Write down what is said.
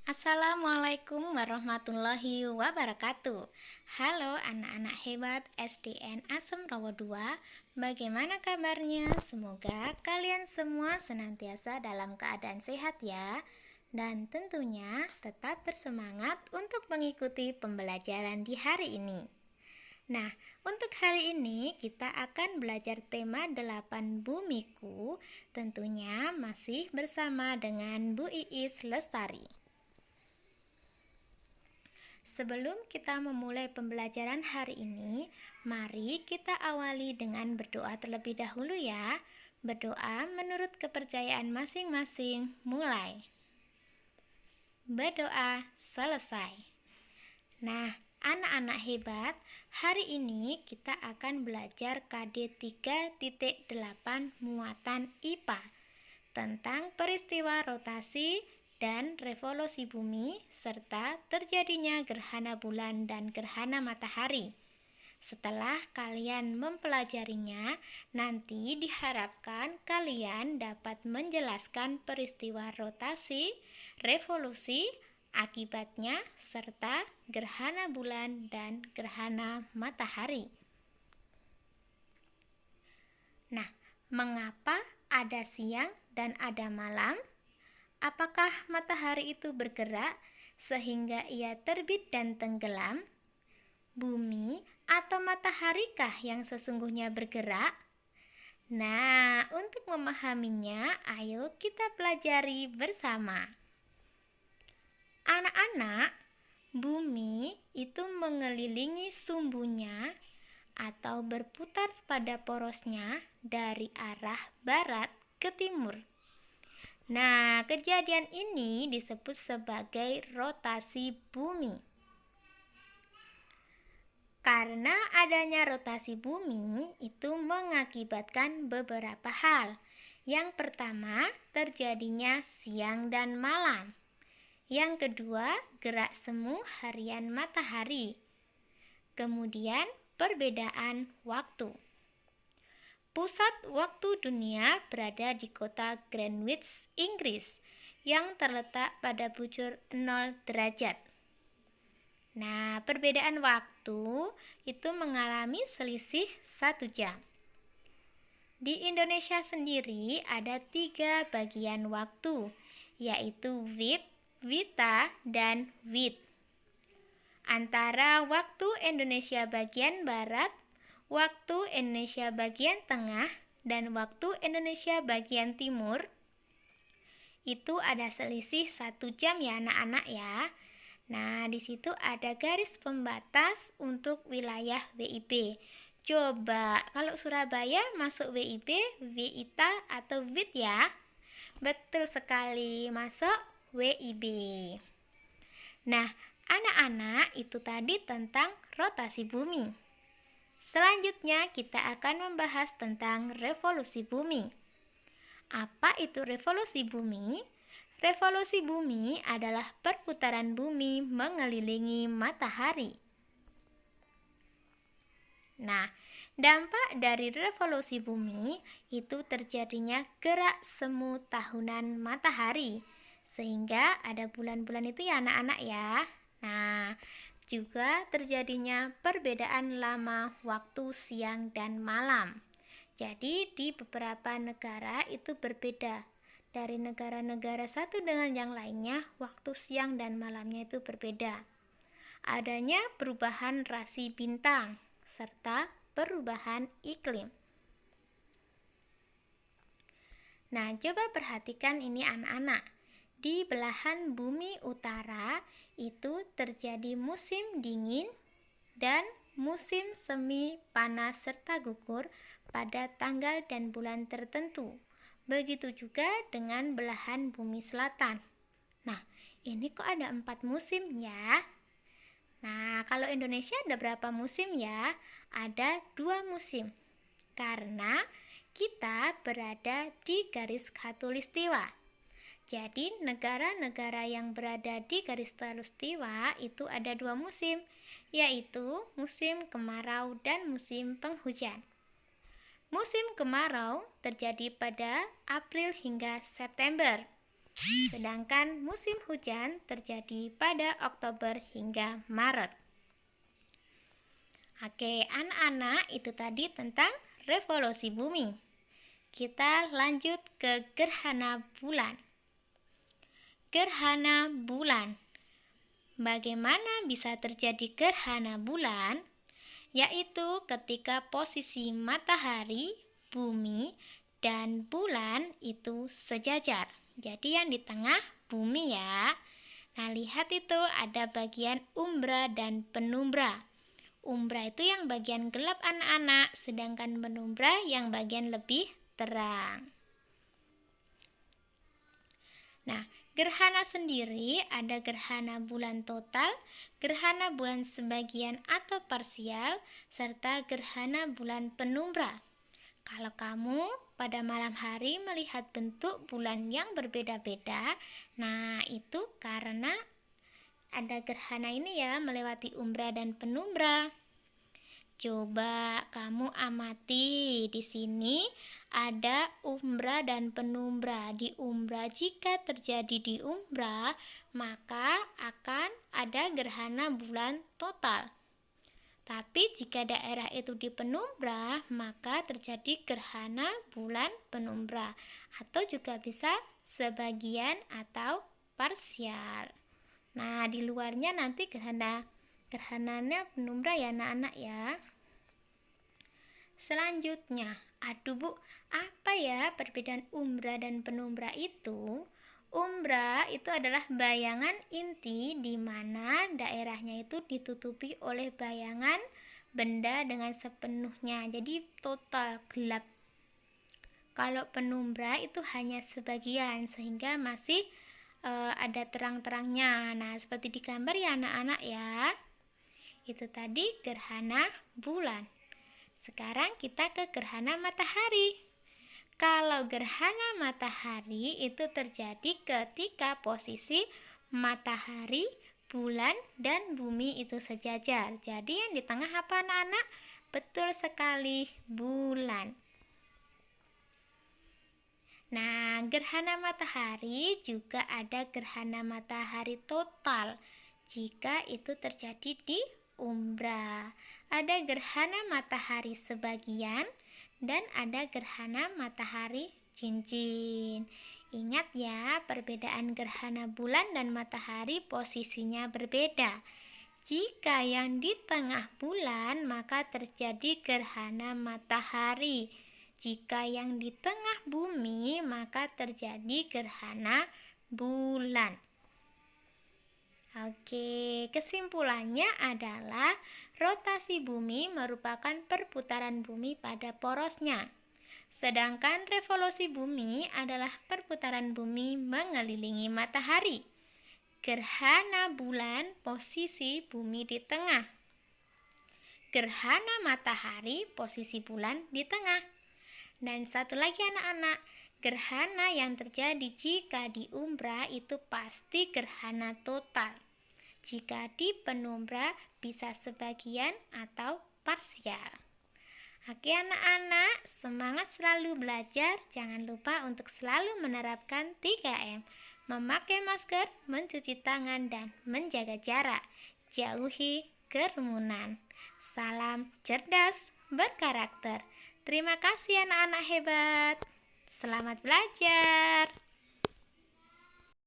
Assalamualaikum warahmatullahi wabarakatuh. Halo anak-anak hebat SDN Asem Rowo 2. Bagaimana kabarnya? Semoga kalian semua senantiasa dalam keadaan sehat ya. Dan tentunya tetap bersemangat untuk mengikuti pembelajaran di hari ini. Nah, untuk hari ini kita akan belajar tema 8 bumiku, tentunya masih bersama dengan Bu Iis Lestari. Sebelum kita memulai pembelajaran hari ini, mari kita awali dengan berdoa terlebih dahulu ya. Berdoa menurut kepercayaan masing-masing, mulai. Berdoa selesai. Nah, anak-anak hebat, hari ini kita akan belajar KD 3.8 muatan IPA tentang peristiwa rotasi dan revolusi bumi serta terjadinya gerhana bulan dan gerhana matahari. Setelah kalian mempelajarinya, nanti diharapkan kalian dapat menjelaskan peristiwa rotasi, revolusi, akibatnya, serta gerhana bulan dan gerhana matahari. Nah, mengapa ada siang dan ada malam? Apakah matahari itu bergerak sehingga ia terbit dan tenggelam? Bumi atau mataharikah yang sesungguhnya bergerak? Nah, untuk memahaminya, ayo kita pelajari bersama. Anak-anak, bumi itu mengelilingi sumbunya atau berputar pada porosnya dari arah barat ke timur. Nah, kejadian ini disebut sebagai rotasi bumi. Karena adanya rotasi bumi itu mengakibatkan beberapa hal. Yang pertama, terjadinya siang dan malam. Yang kedua, gerak semu harian matahari. Kemudian, perbedaan waktu. Pusat waktu dunia berada di kota Greenwich, Inggris, yang terletak pada bujur 0 derajat. Nah, perbedaan waktu itu mengalami selisih 1 jam. Di Indonesia sendiri ada 3 bagian waktu, yaitu WIB, WITA, dan WIT. Antara waktu Indonesia bagian barat, waktu Indonesia bagian tengah, dan waktu Indonesia bagian timur itu ada selisih 1 jam ya anak-anak ya. Nah, di situ ada garis pembatas untuk wilayah WIB. Coba kalau Surabaya masuk WIB, WITA atau WIT ya? Betul sekali, masuk WIB. Nah, anak-anak, itu tadi tentang rotasi bumi. Selanjutnya kita akan membahas tentang revolusi bumi. Apa itu revolusi bumi? Revolusi bumi adalah perputaran bumi mengelilingi matahari. Nah, dampak dari revolusi bumi itu terjadinya gerak semu tahunan matahari. Sehingga ada bulan-bulan itu ya anak-anak ya. Nah, juga terjadinya perbedaan lama waktu siang dan malam. Jadi di beberapa negara itu berbeda. Dari negara-negara satu dengan yang lainnya, waktu siang dan malamnya itu berbeda. Adanya perubahan rasi bintang serta perubahan iklim. Nah, coba perhatikan ini anak-anak. Di belahan bumi utara itu terjadi musim dingin dan musim semi panas serta gugur pada tanggal dan bulan tertentu. Begitu juga dengan belahan bumi selatan. Nah, ini kok ada 4 musim ya? Nah, kalau Indonesia ada berapa musim ya? Ada 2 musim. Karena kita berada di garis khatulistiwa. Jadi negara-negara yang berada di garis khatulistiwa itu ada 2 musim, yaitu musim kemarau dan musim penghujan. Musim kemarau terjadi pada April hingga September. Sedangkan musim hujan terjadi pada Oktober hingga Maret. Oke, anak-anak, itu tadi tentang revolusi bumi. Kita lanjut ke gerhana bulan. Gerhana bulan. Bagaimana bisa terjadi gerhana bulan? Yaitu ketika posisi matahari, bumi, dan bulan itu sejajar. Jadi yang di tengah bumi ya. Nah, lihat itu ada bagian umbra dan penumbra. Umbra itu yang bagian gelap anak-anak, sedangkan penumbra yang bagian lebih terang. Nah, gerhana sendiri ada gerhana bulan total, gerhana bulan sebagian atau parsial, serta gerhana bulan penumbra. Kalau kamu pada malam hari melihat bentuk bulan yang berbeda-beda, nah itu karena ada gerhana ini ya melewati umbra dan penumbra. Coba kamu amati di sini ada umbra dan penumbra. Di umbra, jika terjadi di umbra, maka akan ada gerhana bulan total. Tapi jika daerah itu di penumbra, maka terjadi gerhana bulan penumbra atau juga bisa sebagian atau parsial. Nah, di luarnya nanti gerhananya penumbra ya anak-anak ya. Selanjutnya, aduh Bu, apa ya perbedaan umbra dan penumbra itu? Umbra itu adalah bayangan inti di mana daerahnya itu ditutupi oleh bayangan benda dengan sepenuhnya. Jadi total gelap. Kalau penumbra itu hanya sebagian sehingga masih ada terang-terangnya. Nah, seperti di gambar ya anak-anak ya. Itu tadi gerhana bulan. Sekarang kita ke gerhana matahari. Kalau gerhana matahari itu terjadi ketika posisi matahari, bulan, dan bumi itu sejajar. Jadi yang di tengah apa anak-anak? Betul sekali, bulan. Nah, gerhana matahari juga ada gerhana matahari total jika itu terjadi di umbra. Ada gerhana matahari sebagian dan ada gerhana matahari cincin. Ingat ya, perbedaan gerhana bulan dan matahari posisinya berbeda. Jika yang di tengah bulan, maka terjadi gerhana matahari. Jika yang di tengah bumi, maka terjadi gerhana bulan. Oke, kesimpulannya adalah rotasi bumi merupakan perputaran bumi pada porosnya. Sedangkan revolusi bumi adalah perputaran bumi mengelilingi matahari. Gerhana bulan posisi bumi di tengah. Gerhana matahari posisi bulan di tengah. Dan satu lagi anak-anak, gerhana yang terjadi jika di umbra itu pasti gerhana total. Jika di penumbra bisa sebagian atau parsial. Oke anak-anak, semangat selalu belajar. Jangan lupa untuk selalu menerapkan 3M. Memakai masker, mencuci tangan, dan menjaga jarak. Jauhi kerumunan. Salam cerdas berkarakter. Terima kasih anak-anak hebat. Selamat belajar.